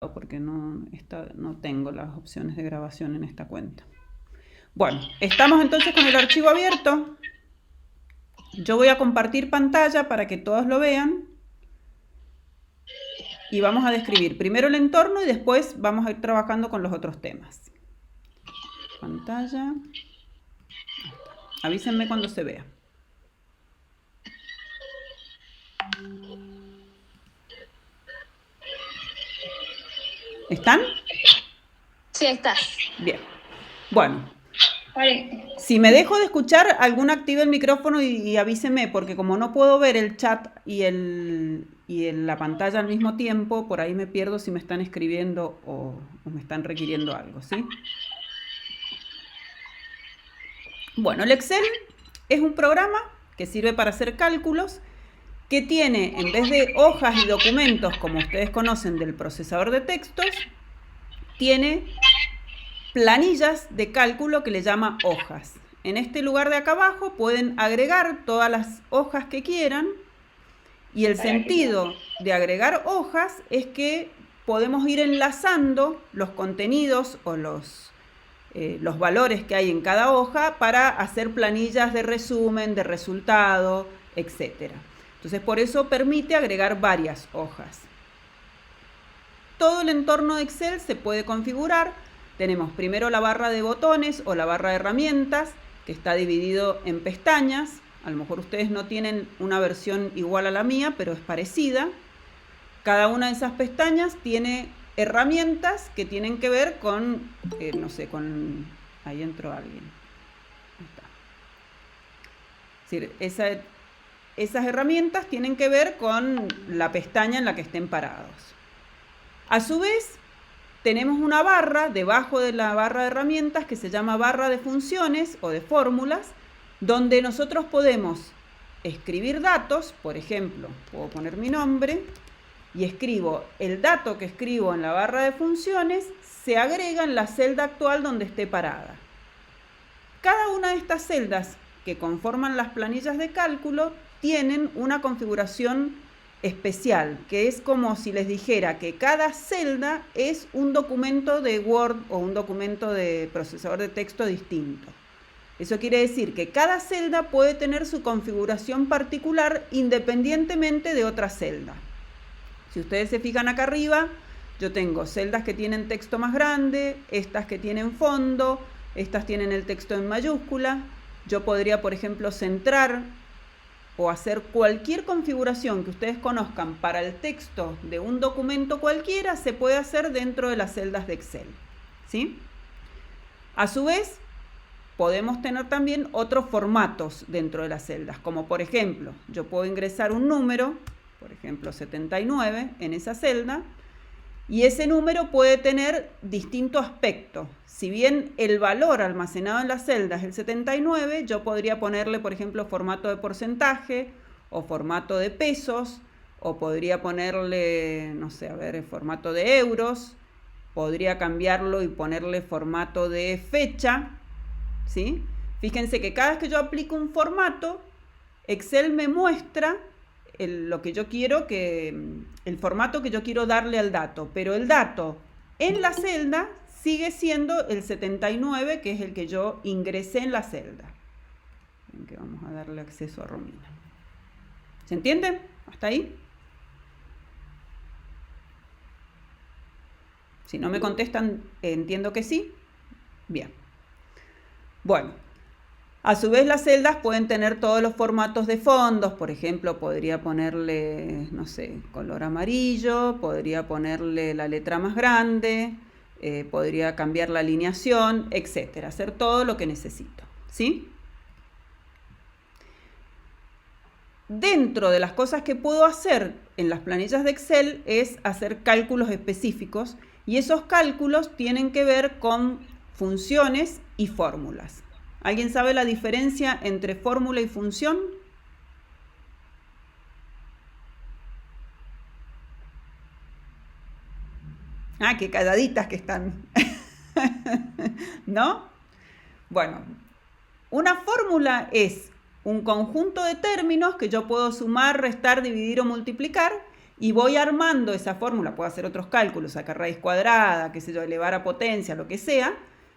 porque no tengo las opciones de grabación en esta cuenta. Bueno, estamos entonces con el archivo abierto. Yo voy a compartir pantalla para que todos lo vean. Y vamos a describir primero el entorno y después vamos a ir trabajando con los otros temas. Pantalla. Avísenme cuando se vea. ¿Están? Sí, ahí estás. Bien. Bueno, Vale. si me dejo de escuchar, algún active el micrófono y avíseme, porque como no puedo ver el chat y la pantalla al mismo tiempo, por ahí me pierdo si me están escribiendo o me están requiriendo algo, ¿sí? Bueno, el Excel es un programa que sirve para hacer cálculos, que tiene, en vez de hojas y documentos, como ustedes conocen del procesador de textos, tiene planillas de cálculo que le llama hojas. En este lugar de acá abajo pueden agregar todas las hojas que quieran, y el sentido de agregar hojas es que podemos ir enlazando los contenidos o los valores que hay en cada hoja para hacer planillas de resumen, de resultado, etc. Entonces, por eso permite agregar varias hojas. Todo el entorno de Excel se puede configurar. Tenemos primero la barra de botones o la barra de herramientas, que está dividido en pestañas. A lo mejor ustedes no tienen una versión igual a la mía, pero es parecida. Cada una de esas pestañas tiene herramientas que tienen que ver con, no sé, con... Ahí entró alguien. Ahí está. Es decir, esas herramientas tienen que ver con la pestaña en la que estén parados. A su vez, tenemos una barra debajo de la barra de herramientas que se llama barra de funciones o de fórmulas, donde nosotros podemos escribir datos. Por ejemplo, puedo poner mi nombre y escribo el dato que escribo en la barra de funciones, se agrega en la celda actual donde esté parada. Cada una de estas celdas que conforman las planillas de cálculo tienen una configuración especial, que es como si les dijera que cada celda es un documento de Word o un documento de procesador de texto distinto. Eso quiere decir que cada celda puede tener su configuración particular independientemente de otra celda. Si ustedes se fijan acá arriba, yo tengo celdas que tienen texto más grande, estas que tienen fondo, estas tienen el texto en mayúscula. Yo podría, por ejemplo, centrar o hacer cualquier configuración que ustedes conozcan para el texto de un documento cualquiera, se puede hacer dentro de las celdas de Excel, ¿sí? A su vez, podemos tener también otros formatos dentro de las celdas, como por ejemplo, yo puedo ingresar un número, por ejemplo 79, en esa celda, y ese número puede tener distinto aspecto. Si bien el valor almacenado en la celda es el 79, yo podría ponerle, por ejemplo, formato de porcentaje o formato de pesos, o podría ponerle, no sé, a ver, formato de euros, podría cambiarlo y ponerle formato de fecha, ¿sí? Fíjense que cada vez que yo aplico un formato, Excel me muestra lo que yo quiero, el formato que yo quiero darle al dato, pero el dato en la celda sigue siendo el 79, que es el que yo ingresé en la celda. Ven que vamos a darle acceso a Romina. ¿Se entiende? ¿Hasta ahí? Si no me contestan, entiendo que sí. Bien. Bueno, a su vez las celdas pueden tener todos los formatos de fondos. Por ejemplo, podría ponerle, no sé, color amarillo, podría ponerle la letra más grande, podría cambiar la alineación, etcétera. Hacer todo lo que necesito, ¿sí? Dentro de las cosas que puedo hacer en las planillas de Excel es hacer cálculos específicos, y esos cálculos tienen que ver con funciones y fórmulas. ¿Alguien sabe la diferencia entre fórmula y función? Ah, qué calladitas que están. ¿No? Bueno, una fórmula es un conjunto de términos que yo puedo sumar, restar, dividir o multiplicar, y voy armando esa fórmula, puedo hacer otros cálculos, sacar raíz cuadrada, qué sé yo, elevar a potencia, lo que sea,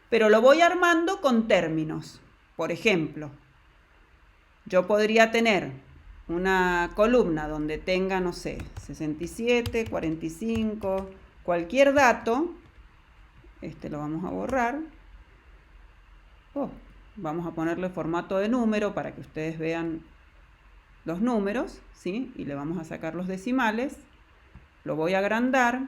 pero lo voy armando con términos. Por ejemplo, yo podría tener una columna donde tenga, no sé, 67, 45, cualquier dato. Este lo vamos a borrar. Vamos a ponerle formato de número para que ustedes vean los números, ¿sí? Y le vamos a sacar los decimales. Lo voy a agrandar.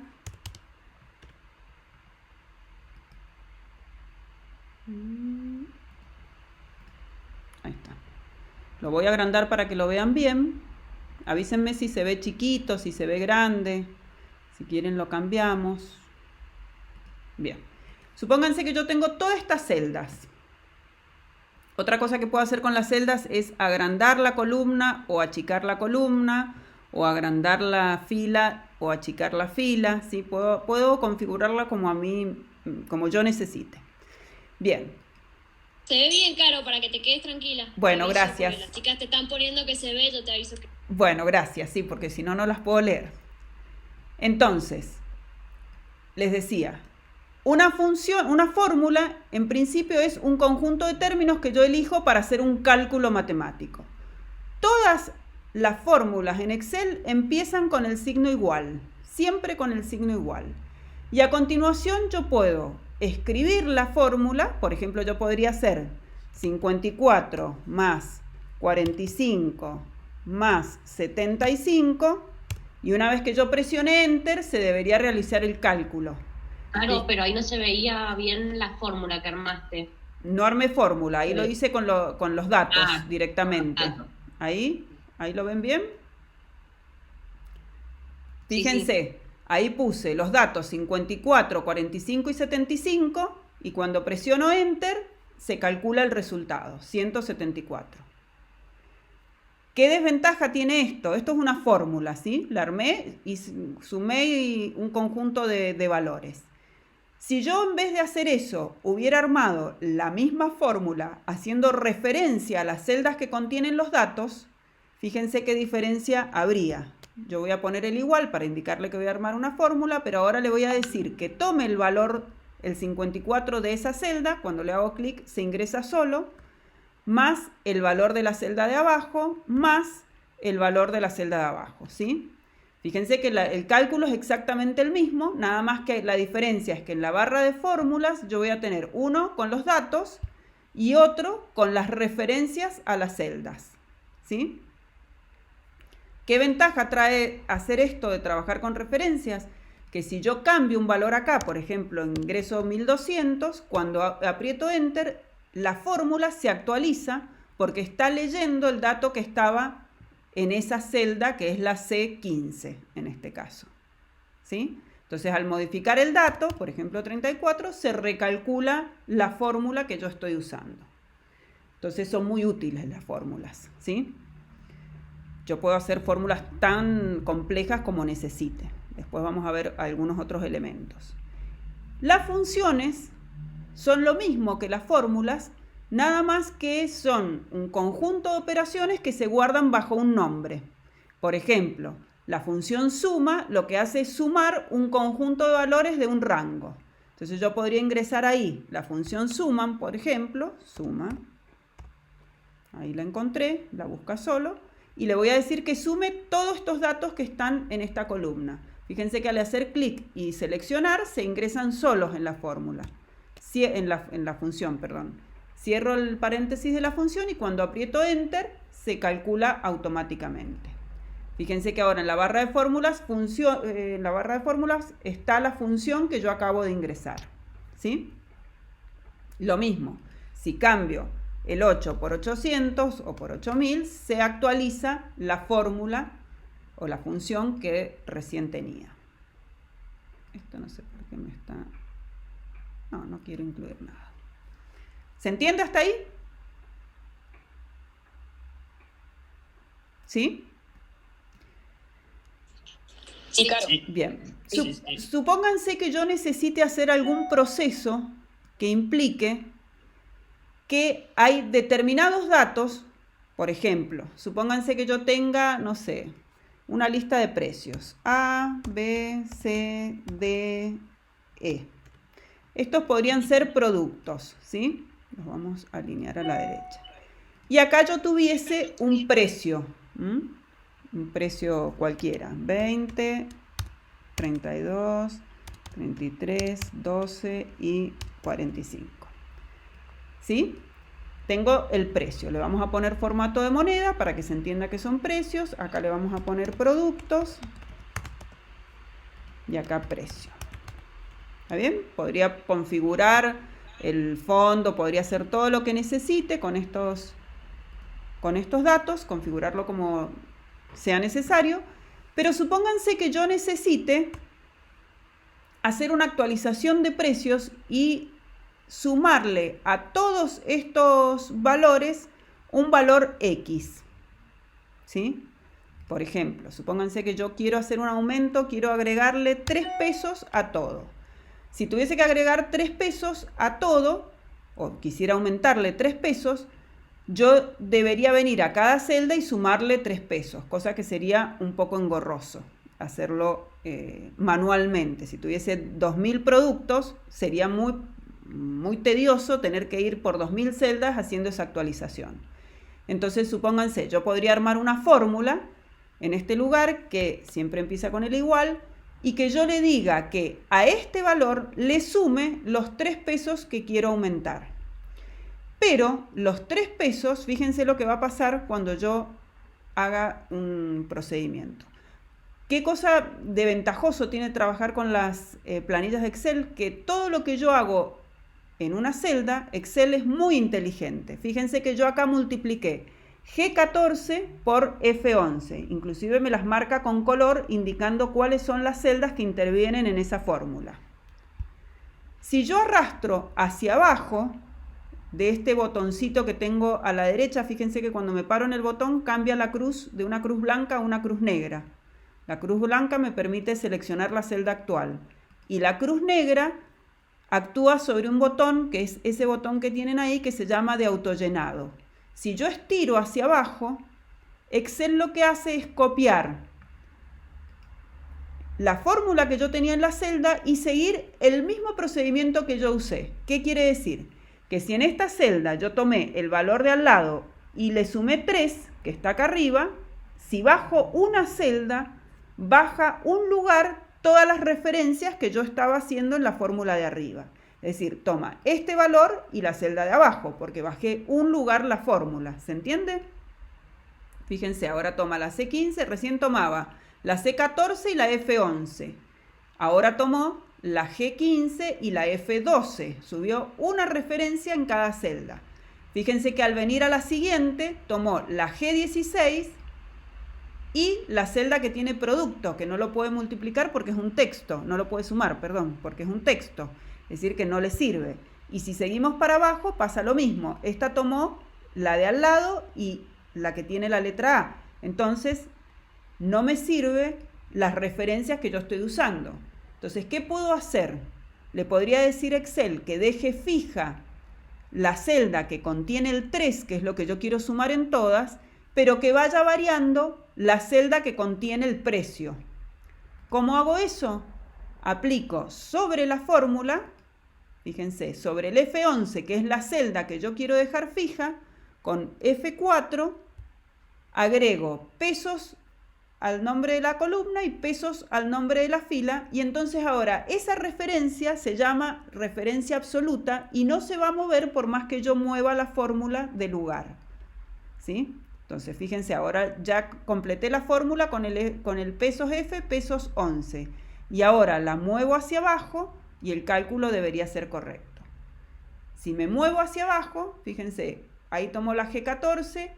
Ahí está. Lo voy a agrandar para que lo vean bien. Avísenme si se ve chiquito, si se ve grande. Si quieren lo cambiamos. Bien. Supónganse que yo tengo todas estas celdas. Otra cosa que puedo hacer con las celdas es agrandar la columna o achicar la columna, o agrandar la fila o achicar la fila, ¿sí? Puedo configurarla como yo necesite. Bien. Se ve bien, Caro, para que te quedes tranquila. Bueno, Aviso, gracias. porque las chicas te están poniendo que se ve, yo te aviso que... Bueno, gracias, sí, porque si no, no las puedo leer. Entonces, les decía, una fórmula, en principio es un conjunto de términos que yo elijo para hacer un cálculo matemático. Todas las fórmulas en Excel empiezan con el signo igual, siempre con el signo igual. Y a continuación yo puedo escribir la fórmula, por ejemplo, yo podría hacer 54 más 45 más 75, y una vez que yo presione Enter, se debería realizar el cálculo. Claro, pero ahí no se veía bien la fórmula que armaste. No armé fórmula, ahí lo hice con los datos directamente. Datos. Ahí lo ven bien. Fíjense, Sí. ahí puse los datos 54, 45 y 75, y cuando presiono Enter, se calcula el resultado, 174. ¿Qué desventaja tiene esto? Esto es una fórmula, ¿sí? La armé y sumé un conjunto de valores. Si yo en vez de hacer eso hubiera armado la misma fórmula haciendo referencia a las celdas que contienen los datos, fíjense qué diferencia habría. Yo voy a poner el igual para indicarle que voy a armar una fórmula, pero ahora le voy a decir que tome el valor, el 54 de esa celda, cuando le hago clic se ingresa solo, más el valor de la celda de abajo, más el valor de la celda de abajo, ¿sí? Fíjense que el cálculo es exactamente el mismo, nada más que la diferencia es que en la barra de fórmulas yo voy a tener uno con los datos y otro con las referencias a las celdas, ¿sí? ¿Qué ventaja trae hacer esto de trabajar con referencias? Que si yo cambio un valor acá, por ejemplo, ingreso 1200, cuando aprieto Enter, la fórmula se actualiza porque está leyendo el dato que estaba en esa celda, que es la C15 en este caso, ¿sí? Entonces, al modificar el dato, por ejemplo 34, se recalcula la fórmula que yo estoy usando. Entonces, son muy útiles las fórmulas, ¿sí? Yo puedo hacer fórmulas tan complejas como necesite. Después vamos a ver algunos otros elementos. Las funciones son lo mismo que las fórmulas, nada más que son un conjunto de operaciones que se guardan bajo un nombre. Por ejemplo, la función suma lo que hace es sumar un conjunto de valores de un rango. Entonces yo podría ingresar ahí la función suman, por ejemplo, suma. Ahí la encontré, la busca solo. Y le voy a decir que sume todos estos datos que están en esta columna. Fíjense que al hacer clic y seleccionar se ingresan solos en la fórmula. En la función, perdón. Cierro el paréntesis de la función y cuando aprieto Enter se calcula automáticamente. Fíjense que ahora en la barra de fórmulas, está la función que yo acabo de ingresar, ¿sí? Lo mismo, si cambio el 8 por 800 o por 8000, se actualiza la fórmula o la función que recién tenía. Esto no sé por qué me está... No quiero incluir nada. ¿Se entiende hasta ahí? ¿Sí? Sí, claro. Bien. Sí. Supónganse que yo necesite hacer algún proceso que implique que hay determinados datos, por ejemplo, supónganse que yo tenga, no sé, una lista de precios. A, B, C, D, E. Estos podrían ser productos, ¿sí? Los vamos a alinear a la derecha. Y acá yo tuviese un precio, un precio cualquiera, 20, 32, 33, 12 y 45. ¿Sí? Tengo el precio, le vamos a poner formato de moneda para que se entienda que son precios. Acá le vamos a poner productos y acá precio. ¿Está bien? Podría configurar el fondo, podría hacer todo lo que necesite con estos datos, configurarlo como sea necesario, pero supónganse que yo necesite hacer una actualización de precios y sumarle a todos estos valores un valor X, ¿sí? Por ejemplo, supónganse que yo quiero hacer un aumento, quiero agregarle 3 pesos a todo. Si tuviese que agregar 3 pesos a todo, o quisiera aumentarle 3 pesos, yo debería venir a cada celda y sumarle 3 pesos, cosa que sería un poco engorroso hacerlo manualmente. Si tuviese 2000 productos, sería muy tedioso tener que ir por 2000 celdas haciendo esa actualización. Entonces, supónganse, yo podría armar una fórmula en este lugar que siempre empieza con el igual y que yo le diga que a este valor le sume los 3 pesos que quiero aumentar. Pero los 3 pesos, fíjense lo que va a pasar cuando yo haga un procedimiento. ¿Qué cosa de ventajoso tiene trabajar con las planillas de Excel? Que todo lo que yo hago en una celda, Excel es muy inteligente. Fíjense que yo acá multipliqué G14 por F11. Inclusive me las marca con color indicando cuáles son las celdas que intervienen en esa fórmula. Si yo arrastro hacia abajo de este botoncito que tengo a la derecha, fíjense que cuando me paro en el botón cambia la cruz de una cruz blanca a una cruz negra. La cruz blanca me permite seleccionar la celda actual y la cruz negra actúa sobre un botón, que es ese botón que tienen ahí, que se llama de autollenado. Si yo estiro hacia abajo, Excel lo que hace es copiar la fórmula que yo tenía en la celda y seguir el mismo procedimiento que yo usé. ¿Qué quiere decir? Que si en esta celda yo tomé el valor de al lado y le sumé 3, que está acá arriba, si bajo una celda, baja un lugar todas las referencias que yo estaba haciendo en la fórmula de arriba. Es decir, toma este valor y la celda de abajo, porque bajé un lugar la fórmula. ¿Se entiende? Fíjense, ahora toma la C15, recién tomaba la C14 y la F11. Ahora tomó la G15 y la F12. Subió una referencia en cada celda. Fíjense que al venir a la siguiente, tomó la G16 y la celda que tiene producto, que no lo puede multiplicar porque es un texto, no lo puede sumar, perdón, porque es un texto, es decir, que no le sirve. Y si seguimos para abajo, pasa lo mismo. Esta tomó la de al lado y la que tiene la letra A. Entonces, no me sirve las referencias que yo estoy usando. Entonces, ¿qué puedo hacer? Le podría decir a Excel que deje fija la celda que contiene el 3, que es lo que yo quiero sumar en todas, pero que vaya variando la celda que contiene el precio. ¿Cómo hago eso? Aplico sobre la fórmula, fíjense, sobre el F11, que es la celda que yo quiero dejar fija, con F4 agrego pesos al nombre de la columna y pesos al nombre de la fila, y entonces ahora esa referencia se llama referencia absoluta y no se va a mover por más que yo mueva la fórmula de lugar. ¿Sí? Entonces, fíjense, ahora ya completé la fórmula con el pesos F, pesos 11. Y ahora la muevo hacia abajo y el cálculo debería ser correcto. Si me muevo hacia abajo, fíjense, ahí tomo la G14,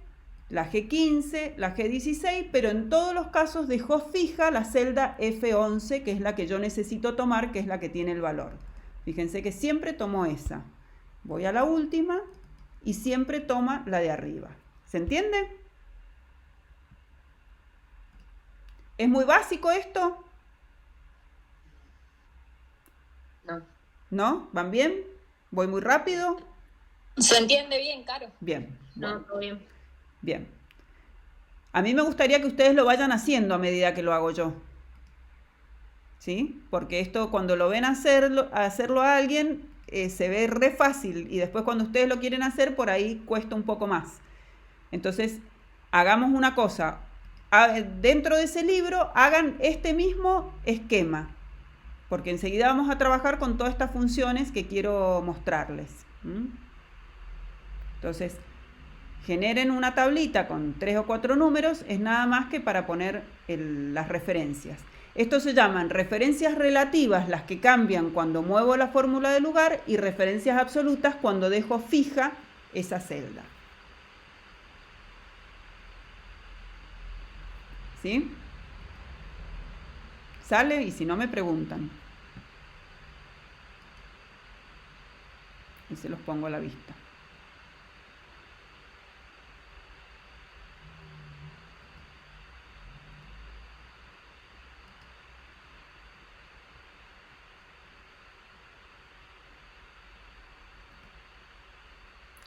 la G15, la G16, pero en todos los casos dejó fija la celda F11, que es la que yo necesito tomar, que es la que tiene el valor. Fíjense que siempre tomo esa. Voy a la última y siempre toma la de arriba. ¿Se entiende? ¿Es muy básico esto? No. ¿No? ¿Van bien? ¿Voy muy rápido? Se entiende bien, Caro. Bien. No, todo bien. Bien. A mí me gustaría que ustedes lo vayan haciendo a medida que lo hago yo. ¿Sí? Porque esto cuando lo ven hacerlo a alguien se ve re fácil y después cuando ustedes lo quieren hacer por ahí cuesta un poco más. Entonces, hagamos una cosa. Dentro de ese libro hagan este mismo esquema, porque enseguida vamos a trabajar con todas estas funciones que quiero mostrarles. Entonces, generen una tablita con 3 o 4 números, es nada más que para poner las referencias. Estos se llaman referencias relativas, las que cambian cuando muevo la fórmula de lugar, y referencias absolutas cuando dejo fija esa celda. ¿Sí? ¿Sale? Y si no, me preguntan. Y se los pongo a la vista.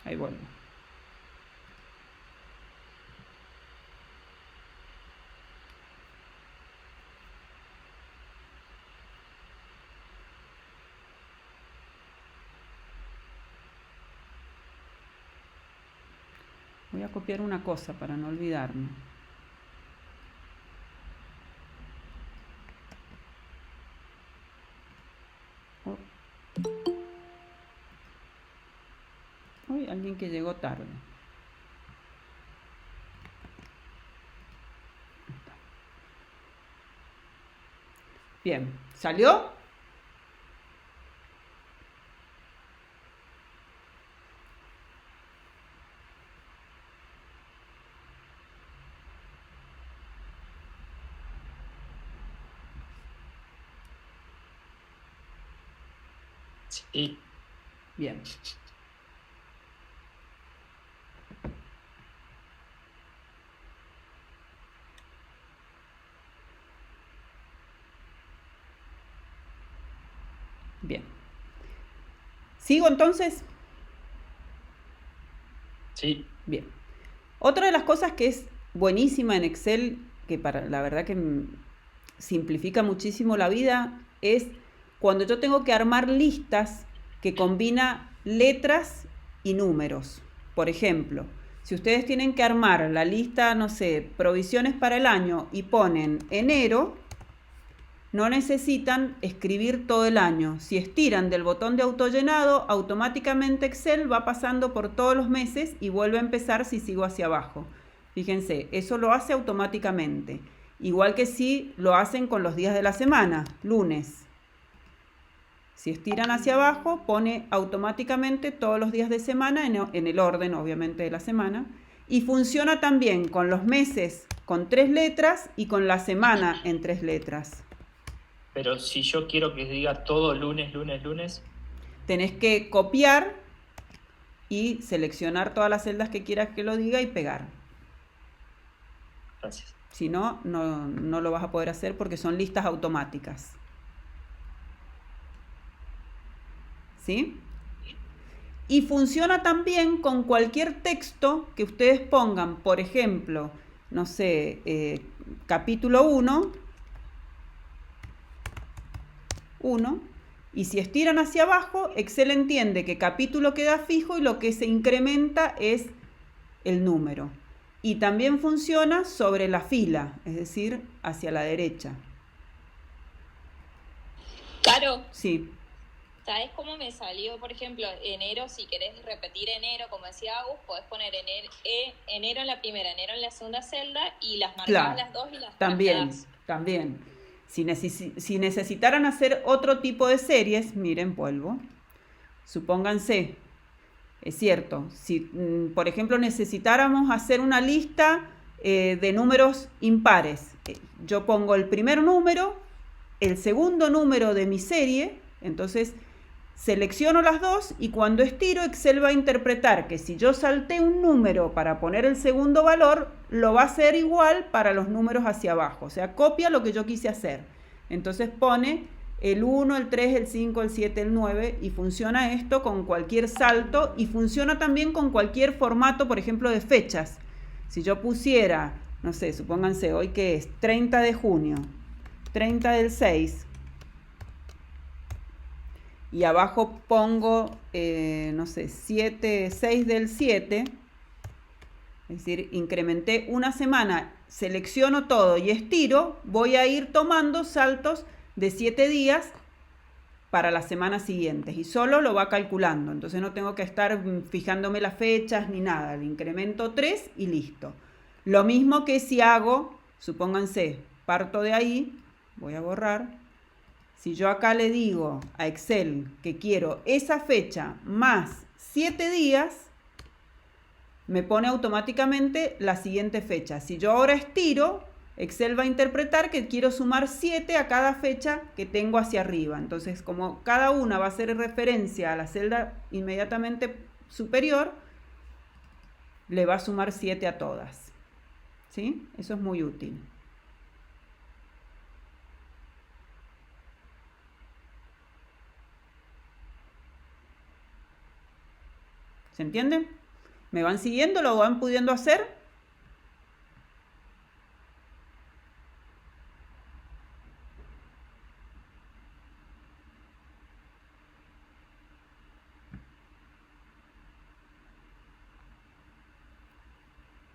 Ahí vuelvo. Voy a copiar una cosa para no olvidarme. Uy, alguien que llegó tarde. Bien, ¿salió? Sí. Bien. Bien. ¿Sigo entonces? Sí. Bien. Otra de las cosas que es buenísima en Excel, que la verdad que simplifica muchísimo la vida, es cuando yo tengo que armar listas que combina letras y números. Por ejemplo, si ustedes tienen que armar la lista, no sé, provisiones para el año y ponen enero, no necesitan escribir todo el año. Si estiran del botón de autollenado, automáticamente Excel va pasando por todos los meses y vuelve a empezar si sigo hacia abajo. Fíjense, eso lo hace automáticamente. Igual que si lo hacen con los días de la semana, lunes. Si estiran hacia abajo, pone automáticamente todos los días de semana en el orden, obviamente, de la semana. Y funciona también con los meses con 3 letras y con la semana en 3 letras. Pero si yo quiero que diga todo lunes, lunes, lunes. Tenés que copiar y seleccionar todas las celdas que quieras que lo diga y pegar. Gracias. Si no, no lo vas a poder hacer porque son listas automáticas. ¿Sí? Y funciona también con cualquier texto que ustedes pongan. Por ejemplo, no sé, capítulo 1, y si estiran hacia abajo, Excel entiende que capítulo queda fijo y lo que se incrementa es el número. Y también funciona sobre la fila, es decir, hacia la derecha. Caro, Sí. ¿sabes cómo me salió, por ejemplo, enero? Si querés repetir enero, como decía Agus, podés poner enero en la primera, enero en la segunda celda y las marcás Claro, las dos y las también, traslladás. también. Si necesitaran hacer otro tipo de series, miren, vuelvo. Supónganse, es cierto, si por ejemplo necesitáramos hacer una lista de números impares, yo pongo el primer número, el segundo número de mi serie, entonces selecciono las dos y cuando estiro, Excel va a interpretar que si yo salté un número para poner el segundo valor, lo va a hacer igual para los números hacia abajo. O sea, copia lo que yo quise hacer. Entonces pone el 1, el 3, el 5, el 7, el 9 y funciona esto con cualquier salto y funciona también con cualquier formato, por ejemplo, de fechas. Si yo pusiera no sé, supónganse hoy que es 30 de junio, 30 del 6, y abajo pongo, no sé, 6 del 7, es decir, incrementé una semana, selecciono todo y estiro, voy a ir tomando saltos de 7 días para las semanas siguientes y solo lo va calculando, entonces no tengo que estar fijándome las fechas ni nada, le incremento 3 y listo. Lo mismo que si hago, supónganse, parto de ahí, voy a borrar, si yo acá le digo a Excel que quiero esa fecha más 7 días, me pone automáticamente la siguiente fecha. Si yo ahora estiro, Excel va a interpretar que quiero sumar 7 a cada fecha que tengo hacia arriba. Entonces, como cada una va a hacer referencia a la celda inmediatamente superior, le va a sumar 7 a todas. ¿Sí? Eso es muy útil. ¿Se entiende? ¿Me van siguiendo? ¿Lo van pudiendo hacer?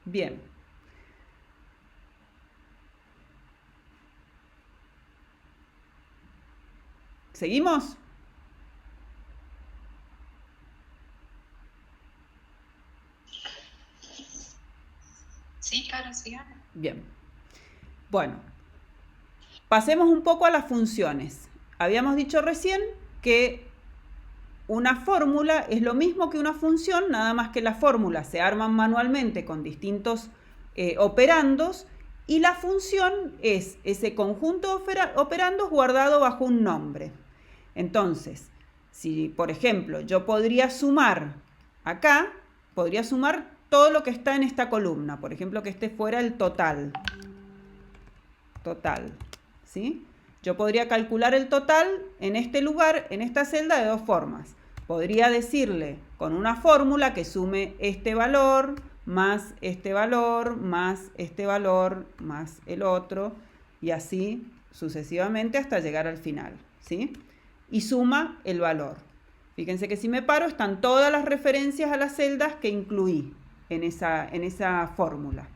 Bien. ¿Seguimos? Sí, claro, sí. Bien. Bueno, pasemos un poco a las funciones. Habíamos dicho recién que una fórmula es lo mismo que una función, nada más que las fórmulas se arman manualmente con distintos operandos y la función es ese conjunto de operandos guardado bajo un nombre. Entonces, si por ejemplo yo podría sumar acá, podría sumar todo lo que está en esta columna, por ejemplo que este fuera el total, ¿sí? Yo podría calcular el total en este lugar, en esta celda, de dos formas. Podría decirle con una fórmula que sume este valor, más este valor, más este valor, más el otro, y así sucesivamente hasta llegar al final, ¿sí? Y suma el valor. Fíjense que si me paro están todas las referencias a las celdas que incluí en esa fórmula.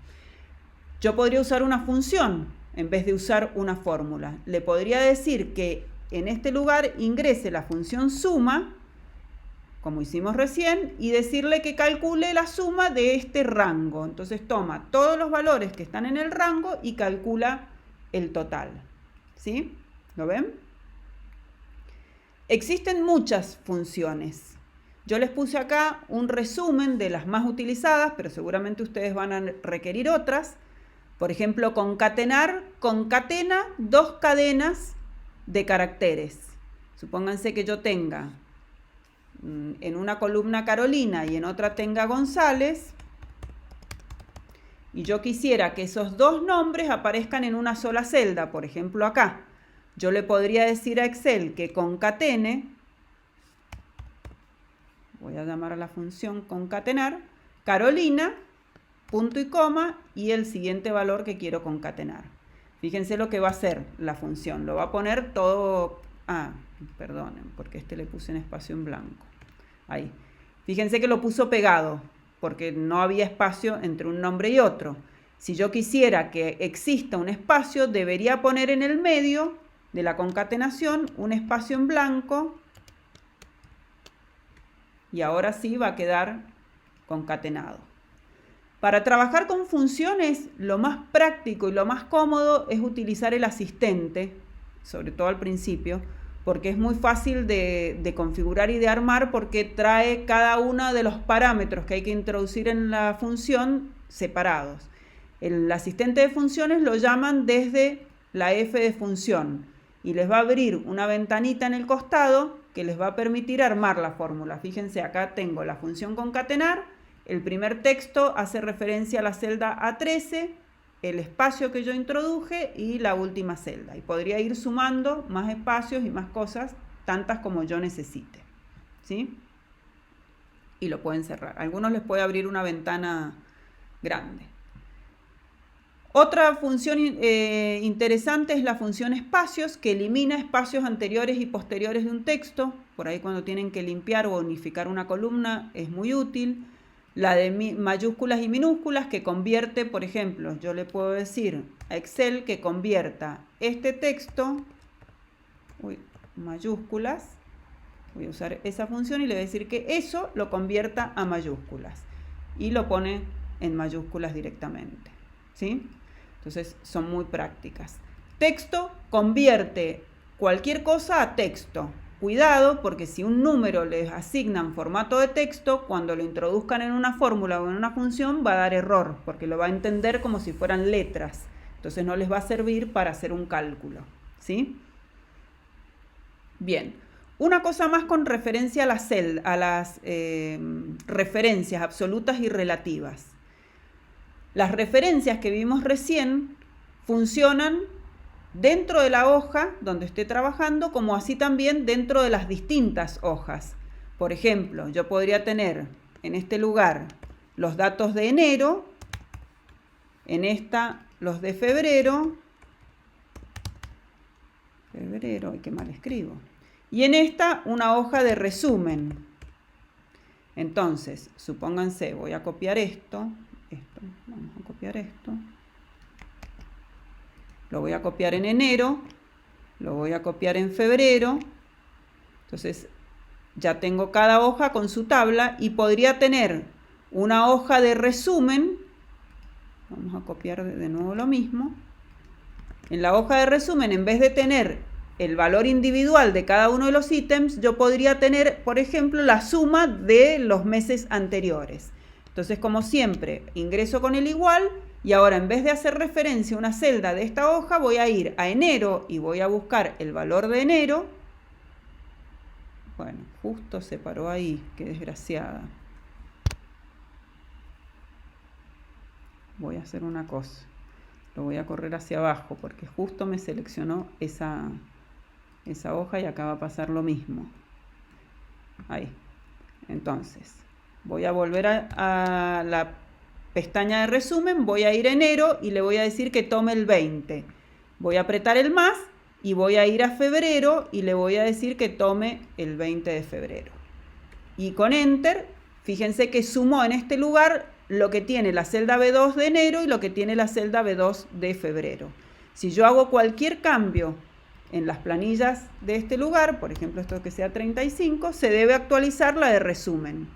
Yo podría usar una función en vez de usar una fórmula. Le podría decir que en este lugar ingrese la función suma, como hicimos recién, y decirle que calcule la suma de este rango. Entonces toma todos los valores que están en el rango y calcula el total. ¿Sí? ¿Lo ven? Existen muchas funciones. Yo les puse acá un resumen de las más utilizadas, pero seguramente ustedes van a requerir otras. Por ejemplo, concatenar concatena dos cadenas de caracteres. Supónganse que yo tenga en una columna Carolina y en otra tenga González, y yo quisiera que esos dos nombres aparezcan en una sola celda, por ejemplo acá. Yo le podría decir a Excel que concatene, voy a llamar a la función concatenar, Carolina, punto y coma, y el siguiente valor que quiero concatenar. Fíjense lo que va a hacer la función, lo va a poner todo, perdonen, porque le puse un espacio en blanco, ahí. Fíjense que lo puso pegado, porque no había espacio entre un nombre y otro. Si yo quisiera que exista un espacio, debería poner en el medio de la concatenación un espacio en blanco, y ahora sí va a quedar concatenado. Para trabajar con funciones, lo más práctico y lo más cómodo es utilizar el asistente, sobre todo al principio, porque es muy fácil de configurar y de armar, porque trae cada uno de los parámetros que hay que introducir en la función separados. El asistente de funciones lo llaman desde la F de función y les va a abrir una ventanita en el costado que les va a permitir armar la fórmula. Fíjense, acá tengo la función concatenar, el primer texto hace referencia a la celda A13, el espacio que yo introduje y la última celda. Y podría ir sumando más espacios y más cosas, tantas como yo necesite. ¿Sí? Y lo pueden cerrar. A algunos les puede abrir una ventana grande. Otra función interesante es la función espacios, que elimina espacios anteriores y posteriores de un texto. Por ahí cuando tienen que limpiar o unificar una columna es muy útil. La de mayúsculas y minúsculas, que convierte, por ejemplo, yo le puedo decir a Excel que convierta este texto, mayúsculas, voy a usar esa función y le voy a decir que eso lo convierta a mayúsculas. Y lo pone en mayúsculas directamente, ¿sí? Entonces son muy prácticas. Texto convierte cualquier cosa a texto. Cuidado, porque si un número les asignan formato de texto, cuando lo introduzcan en una fórmula o en una función va a dar error, porque lo va a entender como si fueran letras. Entonces no les va a servir para hacer un cálculo, ¿sí? Bien, una cosa más con referencia a las referencias absolutas y relativas. Las referencias que vimos recién funcionan dentro de la hoja donde esté trabajando, como así también dentro de las distintas hojas. Por ejemplo, yo podría tener en este lugar los datos de enero, en esta los de febrero, ay, qué mal escribo, y en esta una hoja de resumen. Entonces, supónganse, voy a copiar esto, vamos a copiar esto, lo voy a copiar en enero, lo voy a copiar en febrero. Entonces ya tengo cada hoja con su tabla y podría tener una hoja de resumen. Vamos a copiar de nuevo lo mismo. En la hoja de resumen, en vez de tener el valor individual de cada uno de los ítems, yo podría tener, por ejemplo, la suma de los meses anteriores. Entonces, como siempre, ingreso con el igual y ahora en vez de hacer referencia a una celda de esta hoja, voy a ir a enero y voy a buscar el valor de enero. Bueno, justo se paró ahí, qué desgraciada. Voy a hacer una cosa, lo voy a correr hacia abajo porque justo me seleccionó esa hoja y acá va a pasar lo mismo. Ahí. Entonces, voy a volver a la pestaña de resumen, voy a ir a enero y le voy a decir que tome el 20. Voy a apretar el más y voy a ir a febrero y le voy a decir que tome el 20 de febrero. Y con Enter, fíjense que sumó en este lugar lo que tiene la celda B2 de enero y lo que tiene la celda B2 de febrero. Si yo hago cualquier cambio en las planillas de este lugar, por ejemplo esto que sea 35, se debe actualizar la de resumen,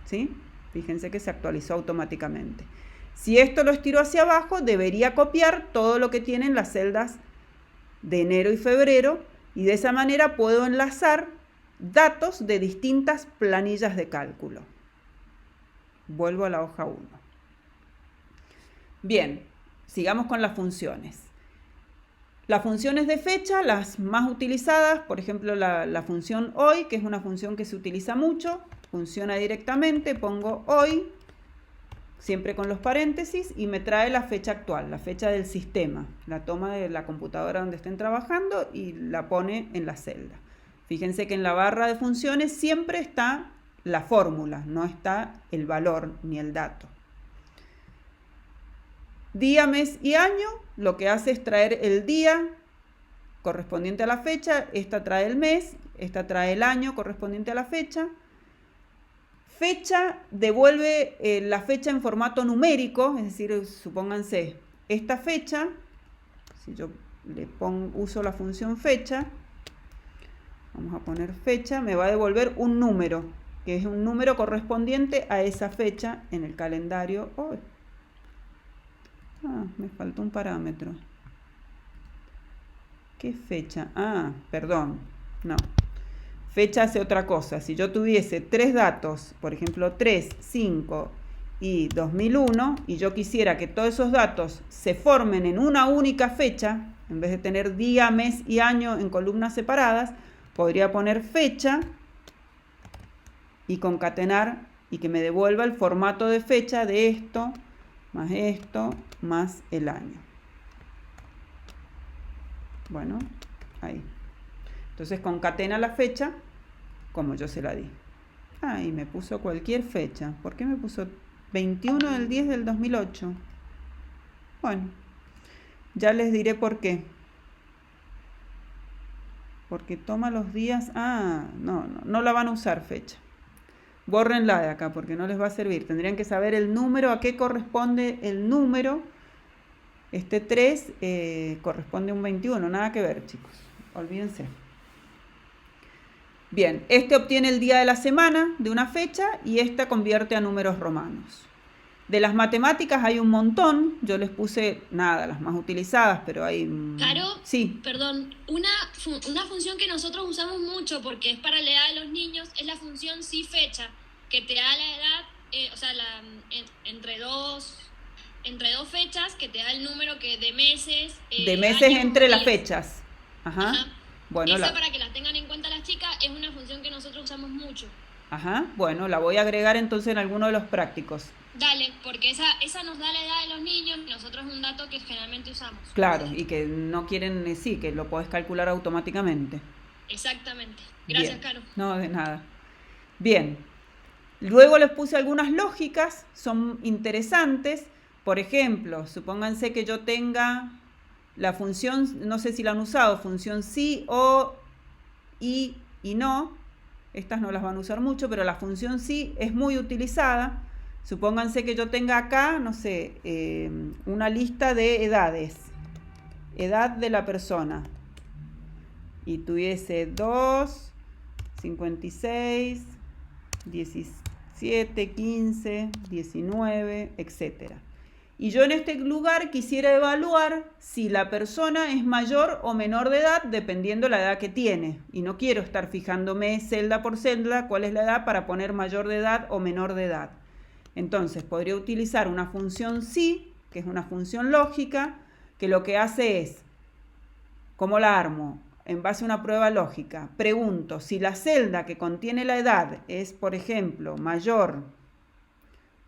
¿sí? Fíjense que se actualizó automáticamente. Si esto lo estiro hacia abajo, debería copiar todo lo que tienen las celdas de enero y febrero y de esa manera puedo enlazar datos de distintas planillas de cálculo. Vuelvo a la hoja 1. Bien, sigamos con las funciones. Las funciones de fecha, las más utilizadas, por ejemplo la función hoy, que es una función que se utiliza mucho, funciona directamente, pongo hoy, siempre con los paréntesis, y me trae la fecha actual, la fecha del sistema. La toma de la computadora donde estén trabajando y la pone en la celda. Fíjense que en la barra de funciones siempre está la fórmula, no está el valor ni el dato. Día, mes y año, lo que hace es traer el día correspondiente a la fecha, esta trae el mes, esta trae el año correspondiente a la fecha. Fecha devuelve la fecha en formato numérico, es decir, supónganse esta fecha, si yo uso la función fecha, vamos a poner fecha, me va a devolver un número, que es un número correspondiente a esa fecha en el calendario. Me faltó un parámetro. ¿Qué fecha? Perdón, no. Fecha hace otra cosa. Si yo tuviese 3 datos, por ejemplo 3, 5 y 2001, y yo quisiera que todos esos datos se formen en una única fecha, en vez de tener día, mes y año en columnas separadas, podría poner fecha y concatenar y que me devuelva el formato de fecha de esto, más el año. Bueno, ahí. Entonces concatena la fecha como yo se la di. Y me puso cualquier fecha. ¿Por qué me puso 21 del 10 del 2008? Bueno, Ya les diré por qué. Porque toma los días... no la van a usar fecha. Bórrenla de acá porque no les va a servir. Tendrían que saber el número, a qué corresponde el número. Este 3 corresponde a un 21, nada que ver, chicos. Olvídense. Bien, este obtiene el día de la semana de una fecha y esta convierte a números romanos. De las matemáticas hay un montón, yo les puse, las más utilizadas, pero hay... Caro, sí. Perdón, una función que nosotros usamos mucho porque es para la edad de los niños es la función sí fecha, que te da la edad, entre dos fechas, que te da el número de meses. De meses años, entre días. las fechas. Ajá. Bueno, esa para que la tengan en cuenta las chicas es una función que nosotros usamos mucho. Ajá, bueno, la voy a agregar entonces en alguno de los prácticos. Dale, porque esa nos da la edad de los niños y nosotros es un dato que generalmente usamos. Claro, y que no quieren, que lo podés calcular automáticamente. Exactamente. Gracias, Bien. Caro. No, de nada. Bien. Luego les puse algunas lógicas, son interesantes. Por ejemplo, supónganse que yo tenga la función, no sé si la han usado, función sí, o, y no. Estas no las van a usar mucho, pero la función sí es muy utilizada. Supónganse que yo tenga acá, no sé, una lista de edades. Edad de la persona. Y tuviese 2, 56, 17, 15, 19, etc. Y yo en este lugar quisiera evaluar si la persona es mayor o menor de edad, dependiendo la edad que tiene. Y no quiero estar fijándome celda por celda cuál es la edad para poner mayor de edad o menor de edad. Entonces, podría utilizar una función sí, que es una función lógica, que lo que hace es, ¿cómo la armo? En base a una prueba lógica. Pregunto, si la celda que contiene la edad es, por ejemplo, mayor,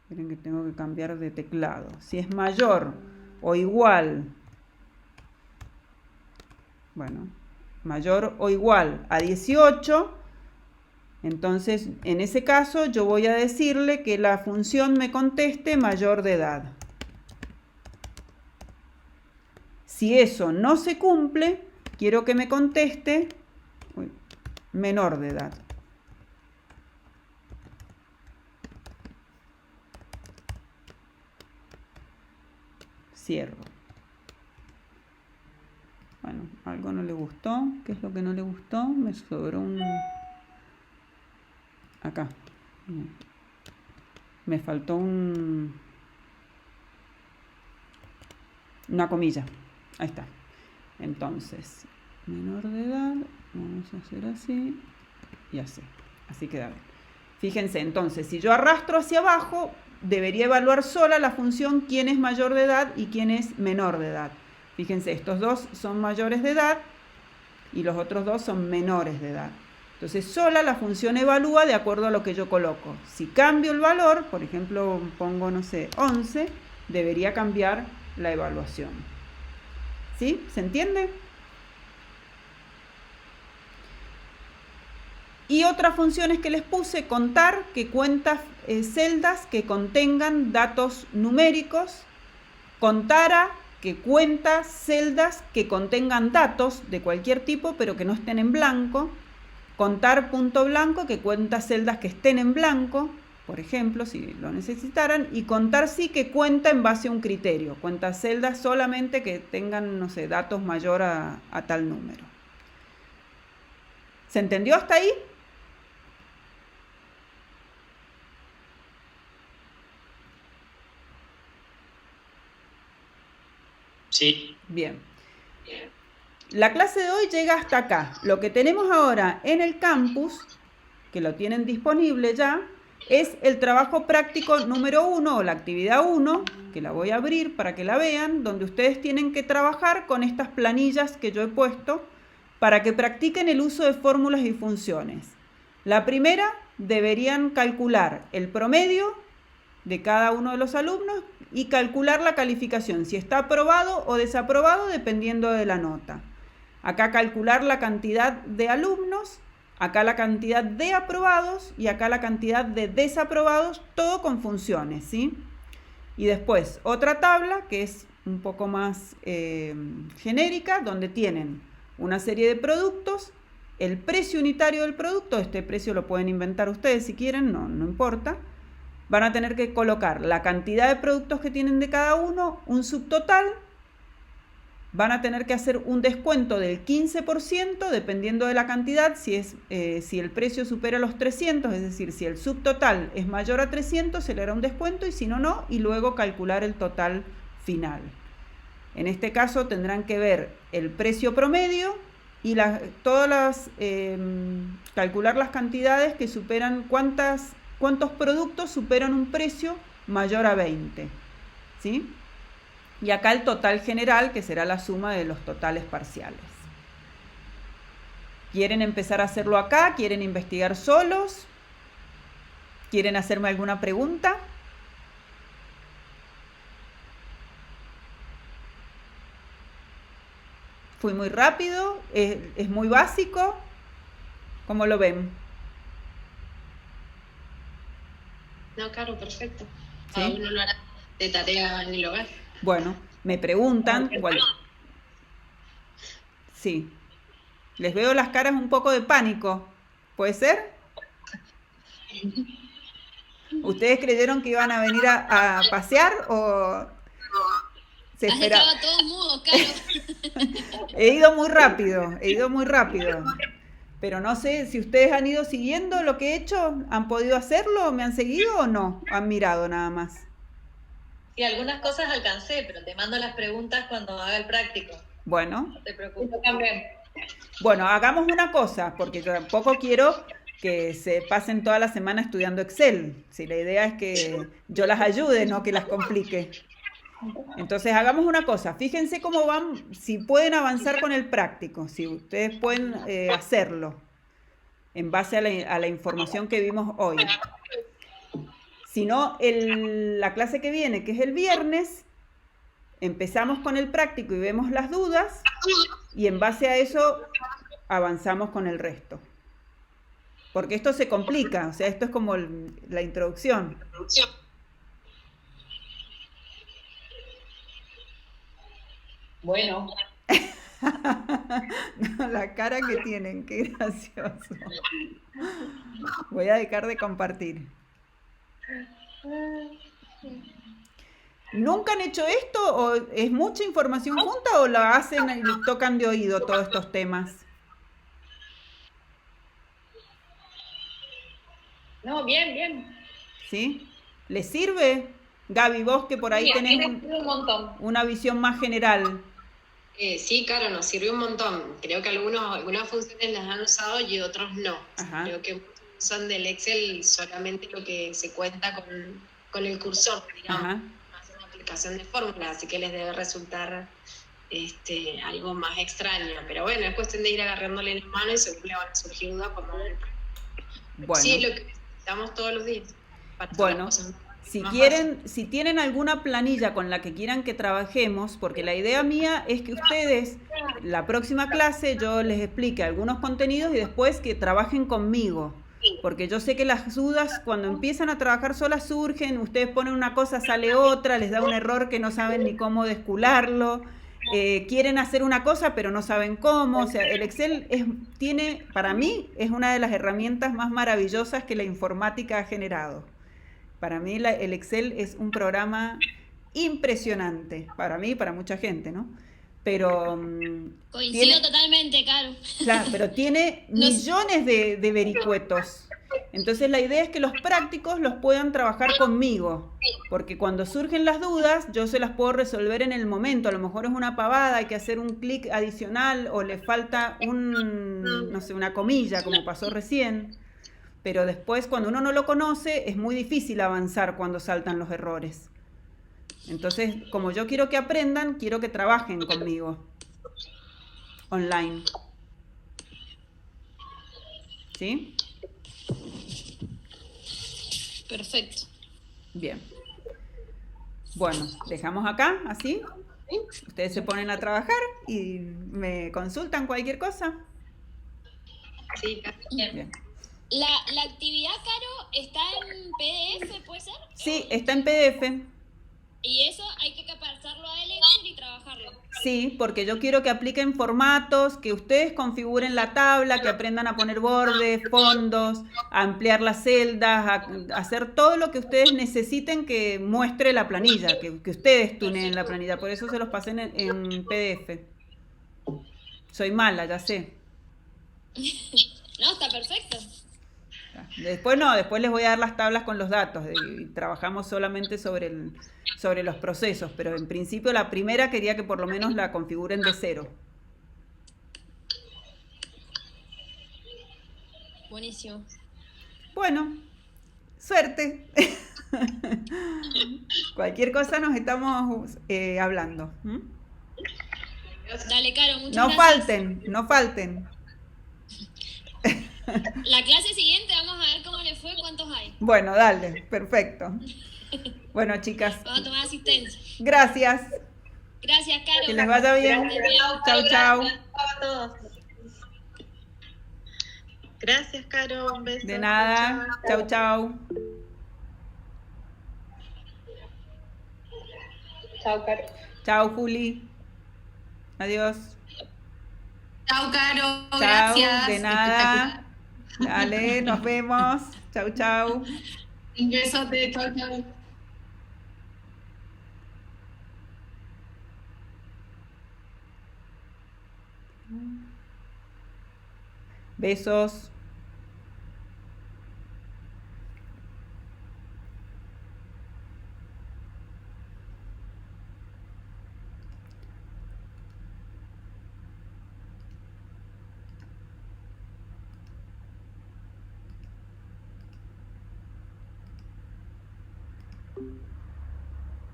miren que tengo que cambiar de teclado, si es mayor o igual, mayor o igual a 18, entonces, en ese caso, yo voy a decirle que la función me conteste mayor de edad. Si eso no se cumple, quiero que me conteste menor de edad. Cierro. Bueno, algo no le gustó. ¿Qué es lo que no le gustó? Me sobró un... Acá. Me faltó una comilla. Ahí está. Entonces, menor de edad, vamos a hacer así y así. Así queda bien. Fíjense, entonces, si yo arrastro hacia abajo, debería evaluar sola la función quién es mayor de edad y quién es menor de edad. Fíjense, estos dos son mayores de edad y los otros dos son menores de edad. Entonces, sola la función evalúa de acuerdo a lo que yo coloco. Si cambio el valor, por ejemplo, pongo, 11, debería cambiar la evaluación. ¿Sí? ¿Se entiende? Y otras funciones que les puse, contar, que cuenta celdas que contengan datos numéricos, contara, que cuenta celdas que contengan datos de cualquier tipo, pero que no estén en blanco, contar punto blanco, que cuenta celdas que estén en blanco, por ejemplo, si lo necesitaran, y contar sí, que cuenta en base a un criterio, cuenta celdas solamente que tengan, datos mayor a tal número. ¿Se entendió hasta ahí? Sí. Bien. La clase de hoy llega hasta acá. Lo que tenemos ahora en el campus, que lo tienen disponible ya, es el trabajo práctico número 1 o la actividad 1, que la voy a abrir para que la vean, donde ustedes tienen que trabajar con estas planillas que yo he puesto para que practiquen el uso de fórmulas y funciones. La primera, deberían calcular el promedio de cada uno de los alumnos y calcular la calificación, si está aprobado o desaprobado, dependiendo de la nota. Acá calcular la cantidad de alumnos, acá la cantidad de aprobados y acá la cantidad de desaprobados, todo con funciones, ¿sí? Y después otra tabla que es un poco más genérica, donde tienen una serie de productos, el precio unitario del producto, este precio lo pueden inventar ustedes si quieren, no importa. Van a tener que colocar la cantidad de productos que tienen de cada uno, un subtotal. Van a tener que hacer un descuento del 15% dependiendo de la cantidad, si el precio supera los 300, es decir, si el subtotal es mayor a 300, se le hará un descuento y si no, no, y luego calcular el total final. En este caso tendrán que ver el precio promedio y calcular las cantidades que superan, cuántos productos superan un precio mayor a 20, ¿sí? Y acá el total general, que será la suma de los totales parciales. ¿Quieren empezar a hacerlo acá? ¿Quieren investigar solos? ¿Quieren hacerme alguna pregunta? ¿Fui muy rápido? ¿Es muy básico? ¿Cómo lo ven? No, claro, perfecto. ¿Sí? Cada uno lo hará de tarea en el hogar. Bueno, me preguntan. Sí. Les veo las caras un poco de pánico. ¿Puede ser? ¿Ustedes creyeron que iban a venir a pasear o se Has espera? dejado a todos mudos, Caro. He ido muy rápido. Pero no sé si ustedes han ido siguiendo lo que he hecho. ¿Han podido hacerlo? ¿Me han seguido o no? ¿Han mirado nada más? Sí, algunas cosas alcancé, pero te mando las preguntas cuando haga el práctico. Bueno. No te preocupes. También. Bueno, hagamos una cosa, porque yo tampoco quiero que se pasen toda la semana estudiando Excel. Si la idea es que yo las ayude, no que las complique. Entonces hagamos una cosa, fíjense cómo van, si pueden avanzar con el práctico, si ustedes pueden hacerlo en base a la información que vimos hoy. Si no, la clase que viene, que es el viernes, empezamos con el práctico y vemos las dudas y en base a eso avanzamos con el resto. Porque esto se complica, o sea, esto es como la introducción. Bueno. La cara que tienen, qué gracioso. Voy a dejar de compartir. ¿Nunca han hecho esto? ¿O es mucha información junta o lo hacen y tocan de oído todos estos temas? No, bien. ¿Sí? ¿Les sirve? Gaby, vos que por ahí tenés un montón. una visión más general. Sí, claro, nos sirvió un montón. Creo que algunas funciones las han usado y otros no. Ajá. Creo que usan del Excel solamente lo que se cuenta con el cursor, digamos. Ajá. Más una aplicación de fórmulas, así que les debe resultar algo más extraño. Pero bueno, es cuestión de ir agarrándole la mano y seguro le van a surgir dudas cuando hagan el práctico. Bueno. Sí, lo que necesitamos todos los días. Para hacer Bueno, las cosas si tienen alguna planilla con la que quieran que trabajemos, porque la idea mía es que ustedes, la próxima clase, yo les explique algunos contenidos y después que trabajen conmigo. Porque yo sé que las dudas cuando empiezan a trabajar solas surgen, ustedes ponen una cosa, sale otra, les da un error que no saben ni cómo descularlo, quieren hacer una cosa pero no saben cómo. O sea, el Excel para mí, es una de las herramientas más maravillosas que la informática ha generado. Para mí el Excel es un programa impresionante, para mí y para mucha gente, ¿no? Pero Coincido totalmente, Caro. Claro, pero tiene millones de vericuetos. Entonces la idea es que los prácticos los puedan trabajar conmigo, porque cuando surgen las dudas yo se las puedo resolver en el momento. A lo mejor es una pavada, hay que hacer un clic adicional o le falta una comilla, como pasó recién. Pero después, cuando uno no lo conoce, es muy difícil avanzar cuando saltan los errores. Entonces, como yo quiero que aprendan, quiero que trabajen conmigo online. ¿Sí? Perfecto. Bien. Bueno, dejamos acá, así. Ustedes se ponen a trabajar y me consultan cualquier cosa. Sí, Bien. La actividad, Caro, está en PDF, ¿puede ser? Sí, está en PDF. Y eso hay que pasarlo a Elixir y trabajarlo. Sí, porque yo quiero que apliquen formatos, que ustedes configuren la tabla, que aprendan a poner bordes, fondos, a ampliar las celdas, a hacer todo lo que ustedes necesiten que muestre la planilla, que ustedes tuneen la planilla. Por eso se los pasé en PDF. Soy mala, ya sé. No, está perfecto. Después no, después les voy a dar las tablas con los datos y trabajamos solamente sobre los procesos, pero en principio la primera quería que por lo menos la configuren de cero. Buenísimo. Bueno, suerte. Cualquier cosa nos estamos hablando. ¿Mm? Dale, Caro, muchas No gracias. falten, no falten. La clase siguiente vamos a ver cómo le fue, cuántos hay. Bueno, dale, perfecto. Bueno, chicas, Vamos a tomar asistencia. gracias. Gracias, Caro. Que les vaya bien. Chau, chau. A todos. Gracias, Caro. Un beso. De nada. Chau, chau. Chao, Caro. Chau, Juli. Adiós. Chao, Caro. Chau, Gracias. de nada. Dale, nos vemos. Chau, chau. Un besote. Chao, chao. Besos.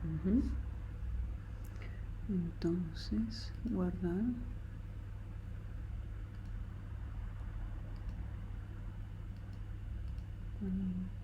Ujú. Entonces, guardar. Mm.